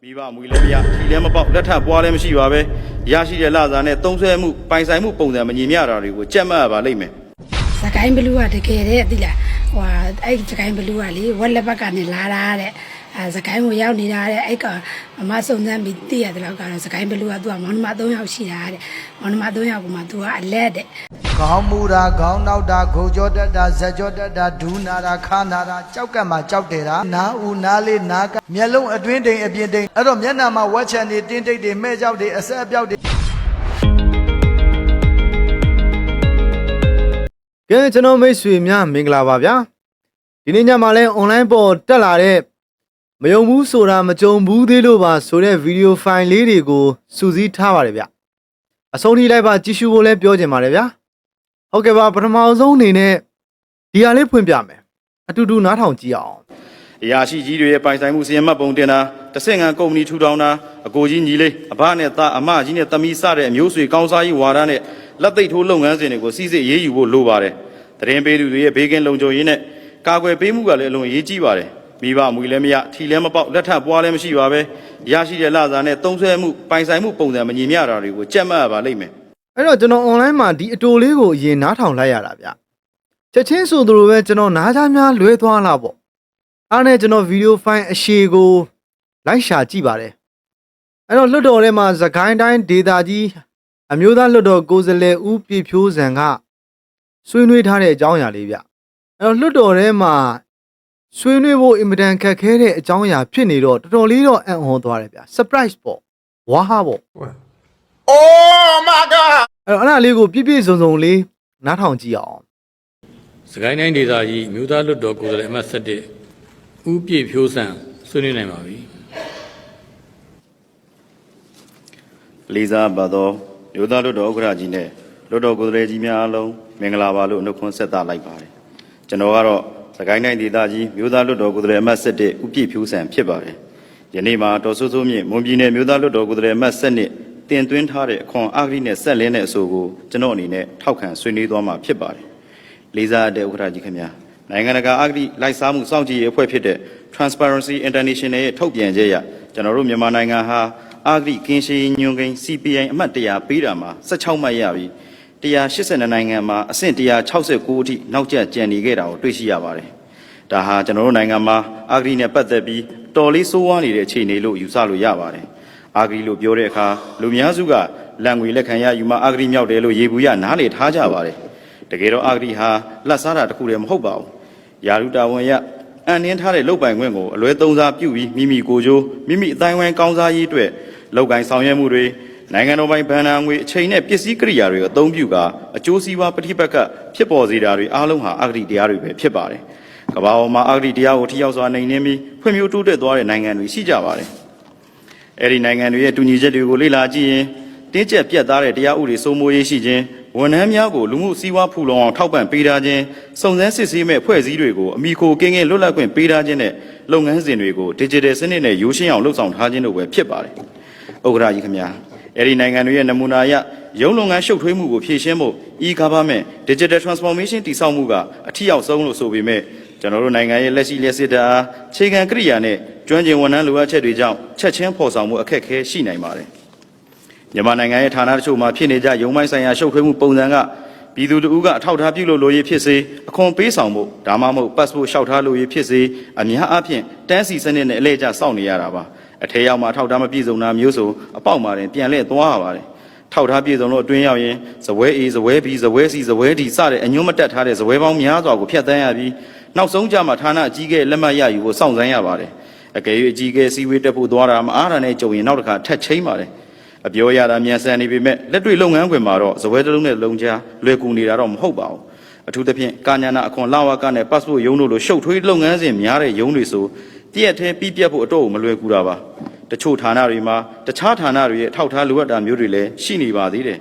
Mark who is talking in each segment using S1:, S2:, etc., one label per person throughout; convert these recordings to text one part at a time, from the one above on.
S1: မိဘမွေလည်းမရထီလည်းမပေါက်လက်ထပ်ပွားလည်းမရှိပါပဲရရှိတဲ့လစာနဲ့သုံးဆွဲမှုပိုင်ဆိုင်မှုပုံစံမညီမျှတာတွေကိုကြက်မှတ်ရပါလိမ့်မယ်
S2: စကိုင်းဘလူးကတကယ်တဲ့သိလားဟိုအဲ့စကိုင်းဘလူးကလေဝက်လက်ဘက်ကနေလာတာတဲ့စကိုင်းကိုရောက်နေတာတဲ့အဲ့ကမစုံစမ်းပြီးသိရတယ်လို့ကတော့စကိုင်းဘလူးကသူကမောင်နှမ3ယောက်ရှိတာတဲ့မောင်နှမ3ယောက်ကမှသူကအလက်တဲ့
S3: ခေါင်းမူတာခေါင်းနောက်တာဂုံကြောတက်တာဇက်ကြောတက်တာဒူးနာတာခါနာတာကြောက်ကမှကြောက်တယ်တာနားဦးနားလေးနားကမျက်လုံးအတွင်းတိမ်အပြင်တိမ်အဲ့တော့မျက်နှာမှာဝက်ချန်တွေတင်းတိတ်တွေမဲ့ကြောက်တွေအဆက်အပြောက်တွေကဲ
S4: ကျွန်တော်မိတ်ဆွေများမင်္ဂလာပါဗျာဒီနေ့ညမှာလဲ online ပေါ်တက်လာတဲ့မယုံဘူးဆိုတာမကြုံဘူးသေးလို့ပါဆိုတဲ့ဗီဒီယိုဖိုင်လေးတွေကိုစူးစီးထားပါတယ်ဗျအဆုံးထိလိုက်ပါကြည့်ရှုဖို့လဲပြောချင်ပါတယ်ဗျာဟုတ်ကဲ့ပါပထမဆုံးအနေနဲ့ဒီဟာလေးဖွင့်ပြမယ်အတူတူနားထောင်ကြည့်အောင်
S1: အရာရှိကြီးတွေရဲ့ပိုင်ဆိုင်မှုစီရင်မှတ်ပုံတင်တာတစ်ဆင့်ငံကုမ္ပဏီထူထောင်တာအကိုကြီးညီလေးအဘနဲ့သားအမကြီးနဲ့သမီးစတဲ့အမျိုးဆွေကောင်းစားရေးဝါဒနဲ့လက်သိပ်ထိုးလုပ်ငန်းစဉ်တွေကိုစီစစ်ရေးယူဖို့လိုပါတယ်သတင်းပေးသူတွေရဲ့ဘေးကင်းလုံခြုံရေးနဲ့ကာကွယ်ပေးမှုကလည်းအလွန်အရေးကြီးပါတယ်မိဘမွေလည်းမရထီလည်းမပေါက်လက်ထပ်ပွားလည်းမရှိပါပဲရရှိတဲ့လစာနဲ့သုံးဆွဲမှုပိုင်ဆိုင်မှုပုံစံမညီမျှတာတွေကိုကြက်မှတ်ရပါလိမ့်မယ်အ
S4: ဲ့တော့ကျွန်တော် online မှာဒီအတိုလေးကိုအရင်နားထောင်လိုက်ရတာဗျချက်ချင်းဆိုသလိုပဲကျွန်တော်နားချများလွဲသွားလာပေါ့အားနဲ့ကျွန်တော်ဗီဒီယိုဖိုင်အရှည်ကိုလိုက်ရှာကြည့်ပါတယ်အဲ့တော့လွှတ်တော်ထဲမှာသခိုင်းတိုင်းဒေသကြီးအမျိုးသားလွှတ်တော်ကိုယ်စားလှယ်ဦးပြည့်ဖြိုးစံကဆွေးနွေးထားတဲ့အကြောင်းအရာလေးဗျအဲ့တော့လွှတ်တော်ထဲမှာဆွေးနွေးဖို့အင်မတန်ခက်ခဲတဲ့အကြောင်းအရာဖြစ်နေတော့တော်တော်လေးတော့အံ့ဩသွားတယ်ဗျ surprise ပေါ့ဝါဟာပေါ့
S3: Oh my god
S4: အဲ့တော့အဲ့ဒါလေးကိုပြည့်ပြည့်စုံစုံလေးနားထောင်ကြည့်အောင်စ
S5: ကိုင်းတိုင်းဒေသကြီးမြို့သားလွတ်တော်ကိုယ်စားလှယ်အမှတ်7ဦးပြည့်ဖြိုးစံဆွေးနွေးနိုင်ပါပြီ
S1: လေးစားပါသောမြို့သားလွတ်တော်ဥက္ကဋ္ဌကြီးနဲ့လွတ်တော်ကိုယ်စားလှယ်ကြီးများအားလုံးမင်္ဂလာပါလို့နှုတ်ခွန်းဆက်သလိုက်ပါတယ်ကျွန်တော်ကတော့စကိုင်းတိုင်းဒေသကြီးမြို့သားလွတ်တော်ကိုယ်စားလှယ်အမှတ်7ဦးပြည့်ဖြိုးစံဖြစ်ပါတယ်ယနေ့မှာတော်စိုးစိုးမြင့်မွန်ပြည်နယ်မြို့သားလွတ်တော်ကိုယ်စားလှယ်အမှတ်7တင်သွင်းထားတဲ့အခွန်အဂတိနဲ့ဆက်လင်းတဲ့အဆိုကိုကျွန်တော်အနေနဲ့ထောက်ခံဆွေးနွေးသွားမှာဖြစ်ပါတယ်လေးစားတဲ့ဥက္ကဋ္ဌကြီးခင်ဗျာနိုင်ငံတကာအဂတိလိုက်စားမှုစောင့်ကြည့်ရေးအဖွဲ့ဖြစ်တဲ့ Transparency International ရဲ့ထုတ်ပြန်ချက်အရကျွန်တော်တို့မြန်မာနိုင်ငံဟာအဂတိကင်းရှင်းညွှန်ကိန်း CPI အမှတ်100ပေးတာမှာ16မှတ်ရပြီး182နိုင်ငံမှာအဆင့်169အထိနောက်ကျကျန်နေခဲ့တာကိုတွေ့ရှိရပါတယ်ဒါဟာကျွန်တော်တို့နိုင်ငံမှာအဂတိနဲ့ပတ်သက်ပြီးတော်လေးဆိုးဝါးနေတဲ့အခြေအနေလို့ယူဆလို့ရပါတယ်အာဂရီလို့ပြောတဲ့အခါလူများစုကလံငွေလက်ခံရယူမှအာဂရီမြောက်တယ်လို့ရေဘူးရနားလေထားကြပါတယ်တကယ်တော့အာဂရီဟာလက်စားတာတစ်ခုတည်းမဟုတ်ပါဘူးယာရုတာဝန်ရအန်နင်းထားတဲ့လုပ်ပိုင်ခွင့်ကိုအလွဲသုံးစားပြုပြီးမိမိကိုယ်ကျိုးမိမိအတိုင်းဝိုင်းကောင်းစားရေးအတွက်လုပ်ကိုင်ဆောင်ရွက်မှုတွေနိုင်ငံတော်ပိုင်ဘဏ္ဍာငွေအချိန်နဲ့ပစ္စည်းကိရိယာတွေအသုံးပြုကာအကျိုးစီးပွားပဋိပက္ခဖြစ်ပေါ်စေတာတွေအားလုံးဟာအာဂရီတရားတွေပဲဖြစ်ပါတယ်ကမ္ဘာပေါ်မှာအာဂရီတရားကိုထိရောက်စွာနှိမ်နင်းပြီးဖွံ့ဖြိုးတိုးတက်သွားတဲ့နိုင်ငံတွေရှိကြပါတယ်အဲ့ဒီနိုင်ငံတွေရဲ့တူညီချက်တွေကိုလေ့လာကြည့်ရင်တင်းကျပ်ပြတ်သားတဲ့တရားဥပဒေစိုးမိုးရေးရှိခြင်းဝန်ထမ်းများကိုလူမှုစီးပွားဖူလုံအောင်ထောက်ပံ့ပေးထားခြင်းစုံစမ်းစစ်ဆေးမဲ့ဖွဲ့စည်းတွေကိုအမိခိုကင်းကင်းလွတ်လပ်ခွင့်ပေးထားခြင်းနဲ့လုပ်ငန်းစဉ်တွေကို digital စနစ်နဲ့ရိုးရှင်းအောင်လှုပ်ဆောင်ထားခြင်းတို့ပဲဖြစ်ပါတယ်။ဥက္ကဋ္ဌကြီးခင်ဗျာအဲ့ဒီနိုင်ငံတွေရဲ့နမူနာအရရုံးလုပ်ငန်းရှုပ်ထွေးမှုကိုဖြေရှင်းဖို့ e-government digital transformation တည်ဆောက်မှုကအထီးရောက်ဆုံးလို့ဆိုပေမဲ့ကျွန်တော်တို့နိုင်ငံရဲ့လက်ရှိလက်စစ်တာခြေခံကိရိယာနဲ့ကျွမ်းကျင်ဝန်ထမ်းလိုအပ်ချက်တွေကြောင့်ချက်ချင်းဖော်ဆောင်မှုအခက်အခဲရှိနိုင်ပါတယ်။မြန်မာနိုင်ငံရဲ့ဌာနတချို့မှာဖြစ်နေကြရုံးပိုင်းဆိုင်ရာရှုပ်ထွေးမှုပုံစံကပြည်သူတို့ကအထောက်ထားပြုလို့လိုရေးဖြစ်စေအခွန်ပေးဆောင်မှုဒါမှမဟုတ် passport လျှောက်ထားလို့ရေးဖြစ်စေအများအားဖြင့်တန်းစီစနစ်နဲ့အလဲကျစောင့်နေရတာပါ။အထက်ရောက်မှာထောက်ထားမပြည့်စုံတာမျိုးဆိုအပေါက်မှာတင်ပြန်လှည့်သွားရပါတယ်။ထောက်ထားပြည့်စုံလို့အတွင်းရောက်ရင်ဇပွဲ A ဇပွဲ B ဇပွဲ C ဇပွဲ D စတဲ့အညွှန်းမတက်ထားတဲ့ဇပွဲပေါင်းများစွာကိုဖျက်ဆီးရပြီးနောက်ဆုံးကြမှာဌာနအကြီးကဲလက်မှတ်ရယူဖို့စောင့်ဆိုင်းရပါတယ်အကယ်၍အကြီးကဲစီဝေးတက်ဖို့သွားတာမအားတာနဲ့ကြုံရင်နောက်တစ်ခါထက်ချိန်းပါတယ်အပြောရတာမြန်ဆန်နေပေမဲ့လက်တွေ့လုပ်ငန်းခွင်မှာတော့ဇပွဲတစ်လုံးနဲ့လုံးကြားလွယ်ကူနေတာတော့မဟုတ်ပါဘူးအထူးသဖြင့်ကာညာနာအခွန်လာဝကနဲ့ passport ရုံးတို့လိုရှုပ်ထွေးလုပ်ငန်းစဉ်များတဲ့ရုံးတွေဆိုတရက်တည်းပြီးပြတ်ဖို့အတော့မလွယ်ကူတာပါတချို့ဌာနတွေမှာတခြားဌာနတွေရဲ့ထောက်ထားလိုအပ်တာမျိုးတွေလည်းရှိနေပါသေးတယ်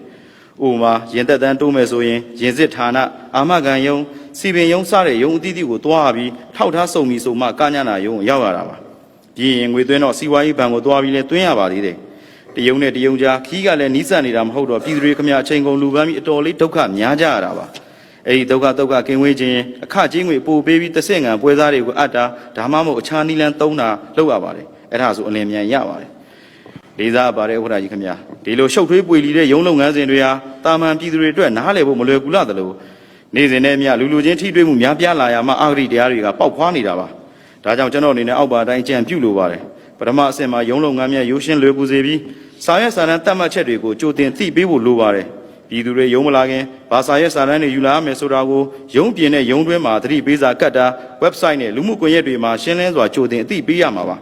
S1: ဥပမာရင်သက်တမ်းတိုးမယ်ဆိုရင်ရင်စစ်ဌာနအာမခံယုံစီပင်ယုံစတဲ့ယုံအသီးသီးကိုတွားပြီးထောက်ထားစုံပြီးဆိုမှကာညာနာယုံကိုရောက်ရတာပါပြီးရင်ငွေသွင်းတော့စီဝါရေးဘဏ်ကိုတွားပြီးလဲသွင်းရပါသေးတယ်တယုံနဲ့တယုံကြားခီးကလည်းနီးစပ်နေတာမဟုတ်တော့ပြည်သူတွေခမအချိန်ကုန်လူပန်းပြီးအတော်လေးဒုက္ခများကြရတာပါအဲဒီဒုက္ခကင်းဝေးခြင်းအခကြေးငွေပို့ပေးပြီးတစ်ဆင့်ငံပွဲစားတွေကိုအပ်တာဒါမှမဟုတ်အခြားနီးလန်းသုံးတာလုပ်ရပါတယ် အဲ့ဒါဆိုအလင်းမြန်ရပါတယ်လေးစားပါတယ်ဥက္ကဋ္ဌကြီးခင်ဗျာဒီလိုရှုပ်ထွေးပွေလီတဲ့ရုံးလုပ်ငန်းစဉ်တွေဟာတာမန်ပြည်သူတွေအတွက်နားလည်ဖို့မလွယ်ကူလာသလိုနေ့စဉ်နဲ့အမျှလူချင်းထိတွေ့မှုများပြားလာရမှအာဂရိတရားတွေကပေါက်ဖွားနေတာပါဒါကြောင့်ကျွန်တော်အနေနဲ့အောက်ပါတိုင်းကြံပြုလိုပါတယ်ပထမအဆင့်မှာရုံးလုပ်ငန်းများရိုးရှင်းလွယ်ကူစေပြီးစာရွက်စာတမ်းတတ်မှတ်ချက်တွေကိုကြိုတင်သိပေးဖို့လိုပါတယ်ပြည်သူတွေရုံးမလာခင်ဘာစာရွက်စာတမ်းတွေယူလာမယ်ဆိုတာကိုရုံးပြင်နဲ့ရုံးတွင်းမှာသတိပေးစာကတ်တာ website နဲ့လူမှုကွန်ရက်တွေမှာရှင်းလင်းစွာကြိုတင်အသိပေးရမှာပါ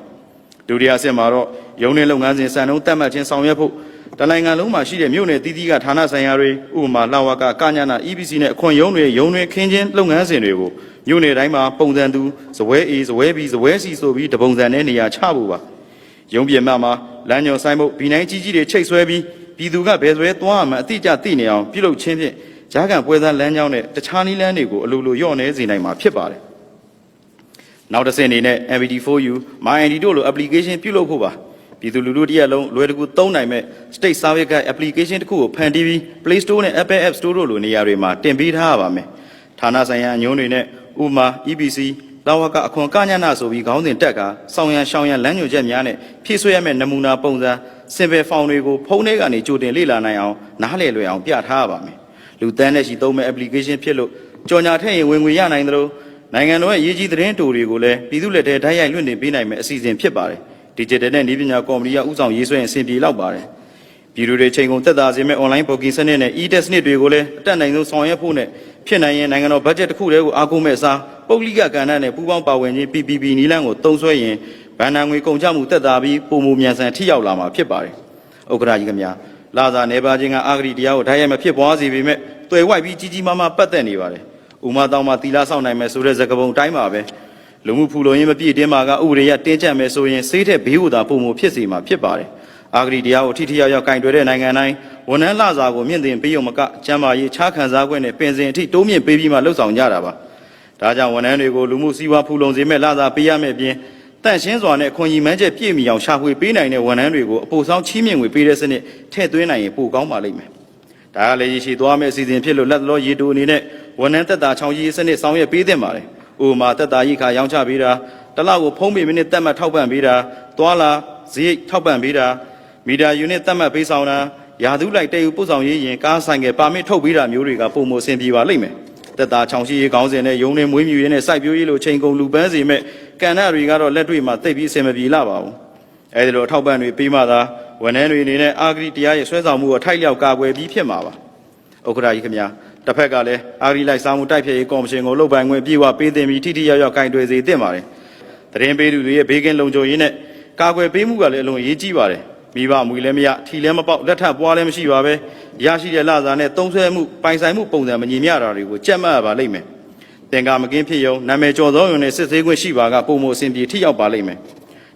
S1: ဒုတိယအဆင့်မှာတော့ရုံးနဲ့လုပ်ငန်းစဉ်စံနှုန်းတတ်မှတ်ခြင်းဆောင်ရွက်ဖို့တနိုင်ငံလုံးမှာရှိတဲ့မြို့နယ်တည်တည်ကဌာနဆိုင်ရာတွေဥပမာလှဝကကညနာ EPC နဲ့အခွန်ရုံးတွေရုံးတွေခင်းချင်းလုပ်ငန်းစဉ်တွေကိုမြို့နယ်တိုင်းမှာပုံစံတူဇပွဲ A ဇပွဲ B ဇပွဲ C ဆိုပြီးတပုံစံနဲ့နေရာချဖို့ပါရုံးပြင်မှာလမ်းညွန်ဆိုင်မှုဘီနိုင်ကြီးကြီးတွေချိတ်ဆွဲပြီးပြည်သူကဘယ်ဆွဲသွားမှအတိအကျသိနေအောင်ပြုလုပ်ခြင်းဖြင့်ဂျာကန်ပွဲသားလမ်းကြောင်းနဲ့တခြားနည်းလမ်းတွေကိုအလိုလိုလျော့နေစေနိုင်မှာဖြစ်ပါတယ်နောက်တစ်ဆင့်အနေနဲ့ MVD4U MyID တို့လို application ပြုလုပ်ဖို့ပါပြည်သူလူထုတရက်လုံးလွယ်တကူသုံးနိုင်မဲ့ State Service Guide application တစ်ခုကိုဖန်တီးပြီး Play Store နဲ့ Apple App Store တို့လိုနေရာတွေမှာတင်ပေးထားရပါမယ်ဌာနဆိုင်ရာအညွှန်းတွေနဲ့ဥမာ EPC လာဝကအခွန်ကညနာဆိုပြီးခေါင်းစဉ်တက်ကဆောင်းရန်ရှောင်းရန်လမ်းညွှန်ချက်များနဲ့ဖြည့်ဆွဲရမယ့်နမူနာပုံစံ Simple Form တွေကိုဖုန်းထဲကနေကြိုတင်လေ့လာနိုင်အောင်နားလည်လွယ်အောင်ပြထားရပါမယ်လူတန်းနဲ့ရှိသုံးမဲ့ application ဖြစ်လို့ကြော်ညာထည့်ရင်ဝင်ငွေရနိုင်သလိုနိုင်ငံတော်ရဲ့ရေးကြီးသတင်းတိုတွေကိုလည်းပြည်သူလက်ထဲဓာတ်ရိုက်လွှင့်တင်ပေးနိုင်မယ့်အစီအစဉ်ဖြစ်ပါတယ်Digital နဲ့နည်းပညာကော်မတီကဥဆောင်ရေးဆွဲရင်အဆင်ပြေလောက်ပါတယ်ပြည်သူတွေချိန်ကုန်သက်သာစေမဲ့ online booking စနစ်နဲ့ e-test စနစ်တွေကိုလည်းအတက်နိုင်ဆုံးဆောင်ရွက်ဖို့နဲ့ဖြစ်နိုင်ရင်နိုင်ငံတော်ဘတ်ဂျက်တစ်ခုတည်းကိုအားကိုးမဲ့အစားပုဂ္ဂလိကကဏ္ဍနဲ့ပူးပေါင်းပါဝင်ခြင်း PPP နည်းလမ်းကိုသုံးစွဲရင်ဗန်နာငွေကုန်ကျမှုသက်သာပြီးပုံမူမြန်ဆန်ထိရောက်လာမှာဖြစ်ပါတယ်ဥက္ကဋ္ဌကြီးခင်ဗျာလာသာနေပါခြင်းကအာဂရိတရားကိုဓာတ်ရိုက်မဖြစ်ပွားစေပေမဲ့တွေ့ဝိုက်ပြီးကြီးကြီးမားမားပတ်သက်နေပါတယ်ဥမာတောင်မှတီလာဆောင်နိုင်မယ်ဆိုတဲ့စကားပုံတိုင်းပါပဲလူမှုဖူလုံရေးမပြည့်တင်းမှာကဥပဒေရတင်းကျပ်မယ်ဆိုရင်စေးတဲ့ဘေးဥသာပုံမှုဖြစ်စေမှာဖြစ်ပါတယ်အာဂရိတရားကိုထိထိရောက်ရောက်ကင်တွယ်တဲ့နိုင်ငံတိုင်းဝန်ထမ်းလစာကိုမြင့်တင်ပေးရုံမကကျန်းမာရေးခြားခံစား권နဲ့ပင်စင်အထိတိုးမြင့်ပေးပြီးမှလှုပ်ဆောင်ကြတာပါဒါကြောင့်ဝန်ထမ်းတွေကိုလူမှုစီးပွားဖူလုံစေမဲ့လစာပေးရမယ့်အပြင်တန့်ရှင်းစွာနဲ့ခွန်ကြီးမှန်းချက်ပြည့်မီအောင်ရှာဖွေပေးနိုင်တဲ့ဝန်ထမ်းတွေကိုအပိုဆောင်ချီးမြှင့်ငွေပေးတဲ့စနစ်ထည့်သွင်းနိုင်ရင်ပိုကောင်းပါလိမ့်မယ်ဒါကလည်းရရှိသွားမယ့်အစီအစဉ်ဖြစ်လို့လက်တော်ရေတိုအနေနဲ့ဝန်ထမ်းသက်သာချောင်းကြီးစနစ်ဆောင်ရွက်ပေးသင့်ပါတယ်ဥပမာသက်သာရိခါရောင်းချပေးတာတလောက်ကိုဖုံးပေမိနစ်တက်မှတ်ထောက်ပံ့ပေးတာသွာလာဈေးထောက်ပံ့ပေးတာမီတာယူနစ်တက်မှတ်ပေးဆောင်တာရာသီလိုက်တည်ယူပို့ဆောင်ရေးရင်ကားဆိုင်ကပါမစ်ထုတ်ပေးတာမျိုးတွေကပုံမအဆင်ပြေပါလိမ့်မယ်သက်သာချောင်းရှိရေးခေါင်းစဉ်နဲ့ရုံးနဲ့မွေးမြူရေးနဲ့စိုက်ပျိုးရေးလိုချိန်ကုန်လူပန်းစီမဲ့ကဏ္ဍတွေကတော့လက်တွေ့မှာသိပ်ပြီးအဆင်မပြေလာပါဘူးအဲဒီလိုအထောက်ပံ့တွေပေးမှသာဝန်ထမ်းတွေအနေနဲ့အာဂရိတရားရဲ့ဆွဲဆောင်မှုကိုထိုက်လျောက်ကာကွယ်ပြီးဖြစ်မှာပါဥက္ကဋ္ဌကြီးခင်ဗျာတစ်ဖက်ကလည်းအာဂရိလိုက်စားမှုတိုက်ဖျက်ရေးကော်မရှင်ကိုလုပ်ပိုင်ခွင့်ပြေဝပေးသိပြီးထိထိရောက်ရောက်ကင်တွယ်စေသင့်ပါတယ်သတင်းပေးသူတွေရဲ့ဘေးကင်းလုံခြုံရေးနဲ့ကာကွယ်ပေးမှုကလည်းအလွန်အရေးကြီးပါတယ်မိဘမွေလည်းမရထီလည်းမပေါက်လက်ထပ်ပွားလည်းမရှိပါပဲရရှိတဲ့လစာနဲ့သုံးဆွဲမှုပိုင်ဆိုင်မှုပုံစံမညီမျှတာတွေကိုကြက်မှတ်ရပါလိမ့်မယ်သင်္ကာမကင်းဖြစ်ရုံနာမည်ကျော်သောရုံနဲ့စစ်ဆေးခွင့်ရှိပါကပုံမအဆင်ပြေထိရောက်ပါလိမ့်မယ်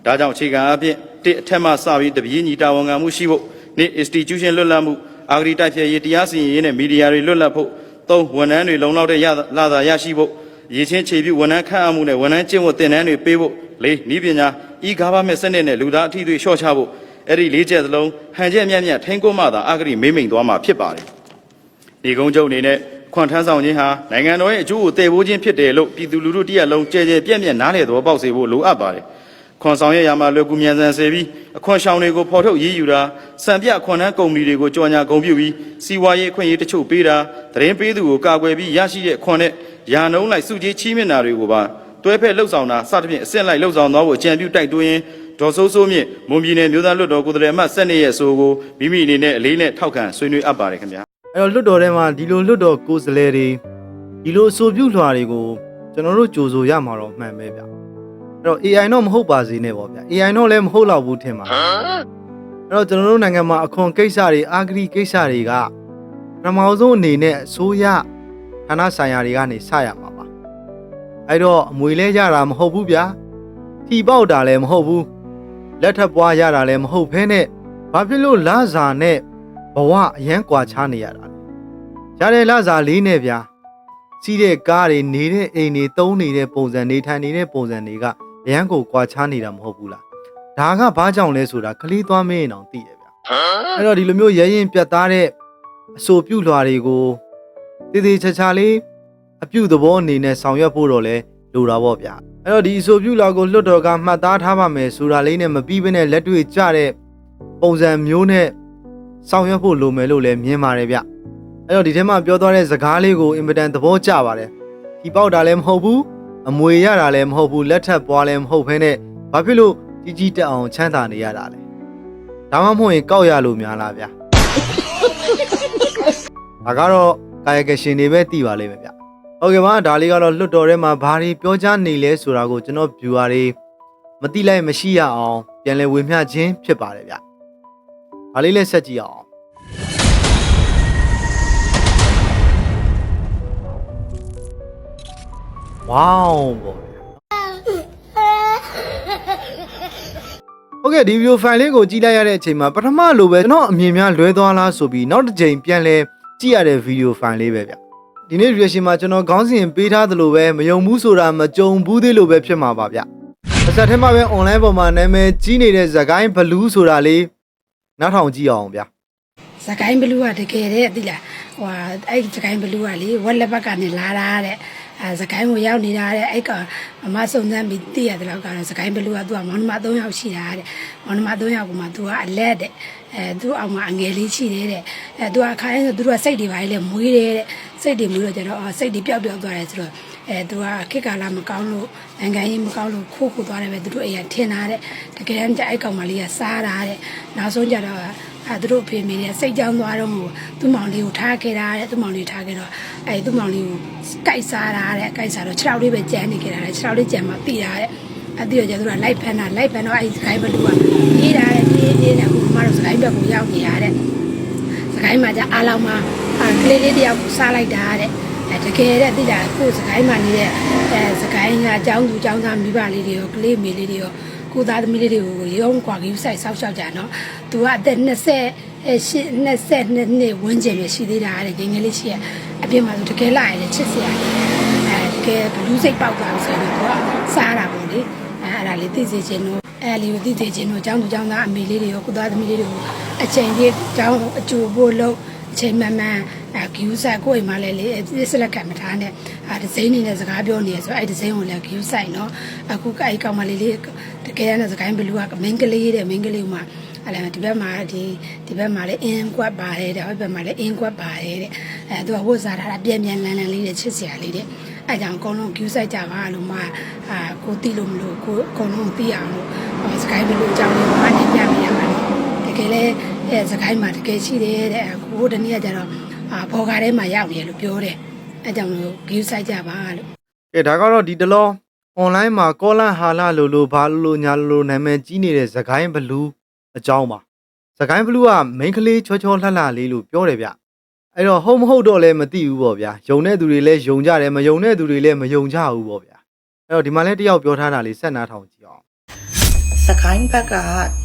S1: ဒါကြောင့်အခြေခံအဖြစ်တစ်အထက်မှစပြီးတပြေးညီတာဝန်ခံမှုရှိဖို့နေ့ institution လွတ်လပ်မှုအာဂရိတိုက်ဖျက်ရေးတရားစီရင်ရေးနဲ့မီဒီယာတွေလွတ်လပ်ဖို့သုံးဝန်ထမ်းတွေလုံလောက်တဲ့လစာရရှိဖို့ရည်ချင်းခြေပြုဝန်ထမ်းခန့်အပ်မှုနဲ့ဝန်ထမ်းကျင့်ဝတ်သင်တန်းတွေပေးဖို့လေးနည်းပညာ e-government စနစ်နဲ့လူသားအထီးတွေလျှော့ချဖို့အဲ့ဒီလေးချက်သလုံးဟန်ချက်မြတ်မြတ်ထိန်းကွမှသာအာဂရိမိမ့်မိန်သွားမှာဖြစ်ပါတယ်ဒီကုန်းချုပ်အနေနဲ့ခွန်ထမ်းဆောင်ခြင်းဟာနိုင်ငံတော်ရဲ့အကျိုးကိုတည်ဖို့ခြင်းဖြစ်တယ်လို့ပြည်သူလူထုတရက်လုံးကြဲကြဲပြန့်ပြန့်နားလည်သဘောပေါက်စေဖို့လိုအပ်ပါတယ်ခွန်ဆောင်ရရမှာလွယ်ကူမြန်ဆန်စေပြီးအခွန်ရှောင်တွေကိုဖော်ထုတ်ရေးယူတာစံပြခွန်ထမ်းကုမ္ပဏီတွေကိုကြော်ညာဂုဏ်ပြုပြီးစီးပွားရေးအခွင့်အရေးတချို့ပေးတာသတင်းပေးသူကိုကာကွယ်ပြီးရရှိတဲ့ခွန်နဲ့ယာနှုံးလိုက်စုကြီးချီးမြှင့်တာတွေကိုပါတွဲဖက်လှုပ်ဆောင်တာစသဖြင့်အဆင့်လိုက်လှုပ်ဆောင်သွားဖို့အကြံပြုတိုက်တွန်းရင်ဒေါ်စိုးစိုးမြင့်မွန်ပြည်နယ်မျိုးသားလွှတ်တော်ကိုယ်စားလှယ်အမတ်12ရဲ့အဆိုကိုမိမိအနေနဲ့အလေးနဲ့ထောက်ခံဆွေးနွေးအပ်ပါတယ်ခင်ဗျာ
S4: အဲ့တော့လွှတ်တော်ထဲမှာဒီလိုလွှတ်တော်ကိုယ်စားလှယ်တွေဒီလိုအဆိုပြုလွှာတွေကိုကျွန်တော်တို့ကြိုဆိုရမှာတော့မှန်ပဲဗျအဲ့တော့ AI တော့မဟုတ်ပါစေနဲ့ပေါ့ဗျ AI တော့လည်းမဟုတ်တော့ဘူးထင်ပါအဲ့တော့ကျွန်တော်တို့နိုင်ငံမှာအခွန်ကိစ္စတွေအာဂရိကိစ္စတွေကပထမဆုံးအနေနဲ့အစိုးရဌာနဆိုင်ရာတွေကနေစရမှာပါအဲ့တော့အမွေလဲရတာမဟုတ်ဘူးဗျထီပေါက်တာလည်းမဟုတ်ဘူးလက်ထပ်ပွားရတာလည်းမဟုတ်ဘဲနဲ့ဘာဖြစ်လို့လစာနဲ့ဘဝအရန်ကွာခြားနေရတာလဲရတဲ့လစာလေးနဲ့ဗျာစီးတဲ့ကားတွေနေတဲ့အိမ်တွေတုံးနေတဲ့ပုံစံနေထိုင်နေတဲ့ပုံစံတွေကအရန်ကိုကွာခြားနေတာမဟုတ်ဘူးလားဒါကဘာကြောင့်လဲဆိုတာကလေးသွားမင်းအောင်သိရဗျာအဲ့တော့ဒီလိုမျိုးရဲရင်ပြတ်သားတဲ့အဆိုပြုလွှာတွေကိုတည်တည်ချာချာလေးအပြုသဘောအနေနဲ့ဆောင်ရွက်ဖို့တော့လဲလိုတာပေါ့ဗျာအဲ့ အဲ့တော့ဒီအဆိုပြုလာကိုလွတ်တော်ကမှတ်သားထားပါမယ်ဆိုတာလေးနဲ့မပြီးဘဲနဲ့လက်တွေ့ကျတဲ့ပုံစံမျိုးနဲ့ဆောင်ရွက်ဖို့လိုမယ်လို့လည်းမြင်ပါတယ်ဗျအဲ့တော့ဒီထဲမှာပြောသွားတဲ့စကားလေးကိုအင်မတန်သဘောကျပါတယ်ဒီပေါက်တာလည်းမဟုတ်ဘူးအမွေရတာလည်းမဟုတ်ဘူးလက်ထပ်ပွားလည်းမဟုတ်ဘဲနဲ့ဘာဖြစ်လို့ကြီးကြီးတက်အောင်ချမ်းသာနေရတာလဲဒါမှမဟုတ်ရင်ကောက်ရလို့များလားဗျဒါကတော့ကာယကရှင်တွေပဲသိပါလိမ့်မယ်ဗျဟုတ်ကဲ့ပါဒါလေးကတော့လွတ်တော်ထဲမှာဘာတွေပြောကြားနေလဲဆိုတာကိုကျွန်တော် viewer တွေမသိလိုက်မရှိရအောင်ပြန်လည်ဝေမျှခြင်းဖြစ်ပါတယ်ဗျဒါလေးလည်းဆက်ကြည့်အောင်ဝေါပေါ့ဟုတ်ကဲ့ဒီဗီဒီယိုဖိုင်လေးကိုကြည့်လိုက်ရတဲ့အချိန်မှာပထမလိုပဲကျွန်တော်အမြင်များလွဲသွားလားဆိုပြီးနောက်တစ်ချိန်ပြန်လဲကြည့်ရတဲ့ဗီဒီယိုဖိုင်လေးပဲဗျဒီနေ့ reaction မှာကျွန်တော်ခေါင်းစဉ်ပေးထားသလိုပဲမယုံဘူးဆိုတာမကြုံဘူးသေးလို့ပဲဖြစ်မှာပါဗျတစ်ဆက်တည်းမှာပဲ online ပေါ်မှာနာမည်ကြီးနေတဲ့ဇကိုင်းဘလူးဆိုတာလေးနောက်ထောင်ကြည့်အောင်ဗျ
S2: စကိုင်းဘလူးကတကယ်တဲ့သိလားဟိုအဲ့စကိုင်းဘလူးကလေဝက်လက်ဘက်ကနေလာတာတဲ့စကိုင်းကိုရောက်နေတာတဲ့အဲ့ကမစုံစမ်းပြီးသိရတယ်လို့ကတော့စကိုင်းဘလူးကသူကမောင်နှမ3ယောက်ရှိတာတဲ့မောင်နှမ3ယောက်ကမှသူကအလက်တဲ့သူအောင်မှအငယ်လေးရှိတယ်တဲ့သူကခိုင်းဆိုသူတို့ကစိတ်တွေပါလေမွေးတယ်တဲ့စိတ်တွေမွေးတော့ကျတော့စိတ်တွေပျောက်သွားတယ်ဆိုတော့သူကခေတ်ကာလမကောင်းလို့နိုင်ငံရေးမကောင်းလို့ခိုးသွားတယ်ပဲသူတို့အိမ်ကထင်တာတဲ့တကယ်တမ်းကျအဲ့ကောင်မလေးကစားတာတဲ့နောက်ဆုံးကျတော့သူတို့ဖေမေတွေစိတ်ကြောင်းသွားတော့သူ့မောင်လေးကိုထားခဲ့တာတဲ့သူ့မောင်လေးထားခဲ့တော့သူ့မောင်လေးကိုကြိုက်စားတာတဲ့ကြိုက်စားတော့6လောက်လေးပဲကြမ်းနေခဲ့တာတဲ့6လောက်လေးကြမ်းမှသိတာတဲ့ပြီးတော့ကျသူကလိုက်ဖမ်းတော့စကိုင်းဘလူးကပြေးတာတဲ့ပြေးတယ်ဟိုမှာတော့စကိုင်းဘက်ကိုရောက်နေရတဲ့စကိုင်းမှာကျအားလုံးမှာကလေးလေးတယောက်စားလိုက်တာတဲ့တကယ်တဲ့သိတာကိုစကိုင်းမှာနေတဲ့စကိုင်းကအကြောင်းသူအကြောင်းသားမိဘလေးတွေရောကလေးမေလေးတွေရောကိုသားသမီးလေးတွေကိုရုံးကွာကြီးစိုက်ဆောက်ရှောက်ကြနော်သူကအသက်22နှစ်ဝန်းကျင်ပဲရှိသေးတာတဲ့ငယ်ငယ်လေးရှိရအပြင်မှာဆိုတကယ်လာရတဲ့ချစ်စရာတကယ်ဘလူးစိတ်ပေါက်သွားဆိုတော့သူကစားတာပေါ့လေအဲ့ဒါလေးသိစေချင်တော့အဲ့လေးကိုသိစေချင်တော့အကြောင်းသူအကြောင်းသားအမေလေးတွေရောကိုသားသမီးလေးတွေကိုအချိန်ကြီးအကြောင်းအကျိုးဖို့လို့အချိန်မှန်မှန်ဂယူးဆိုင်ကိုအိမ်မှာလည်းလေစလက်ကမထားနဲ့ဒီဇိမ်းနေတဲ့စကားပြောနေရဆိုအဲ့ဒီဇိမ်းကိုလည်းဂယူးဆိုင်နော်အခုအဲ့ကောင်မလေးတကယ်နဲ့စကိုင်းဘလူးကမင်းကလေးတဲ့မင်းကလေးမှာအဲ့ဒါဒီဘက်မှာဒီဘက်မှာလည်းအင်းကွက်ပါတယ်တဲ့ဟိုဘက်မှာလည်းအင်းကွက်ပါတယ်တဲ့သူကဝတ်စားထားတာပြန်လန်းလေးတဲ့ချစ်စရာလေးတဲ့အဲ့ကြောင့်အကုန်လုံးဂယူးဆိုင်ကြပါလို့မှကိုတိလို့မလို့ကိုအကုန်လုံးသိအောင်လို့စကိုင်းဘလူးအကြောင်းလေးမှနေပြမိရမှာတကယ်လည်းစကိုင်းမှာတကယ်ရှိတယ်တဲ့ကိုတနေ့ကကျတော့ဘော်ကားထဲမှာရောက်နေလို့ပြောတယ်အဲကြောင့်လို့ view site ကြပါလို့
S4: ကဲဒါကတော့ဒီတလော online မှာကောလန်ဟာလာလို့ဘာလို့ညာလို့နာမည်ကြီးနေတဲ့ဇကိုင်းဘလူးအကြောင်းပါဇကိုင်းဘလူးကမိန်းကလေးချောချောလှလှလေးလို့ပြောတယ်ဗျအဲ့တော့ဟုတ်မဟုတ်တော့လည်းမသိဘူးပေါ့ဗျာယုံတဲ့သူတွေလည်းယုံကြတယ်မယုံတဲ့သူတွေလည်းမယုံကြဘူးပေါ့ဗျာအဲ့တော့ဒီမှာလည်းတယောက်ပြောထားတာလေးဆက်နားထောင်ကြည့်အောင်
S6: စကိုင်းဘက်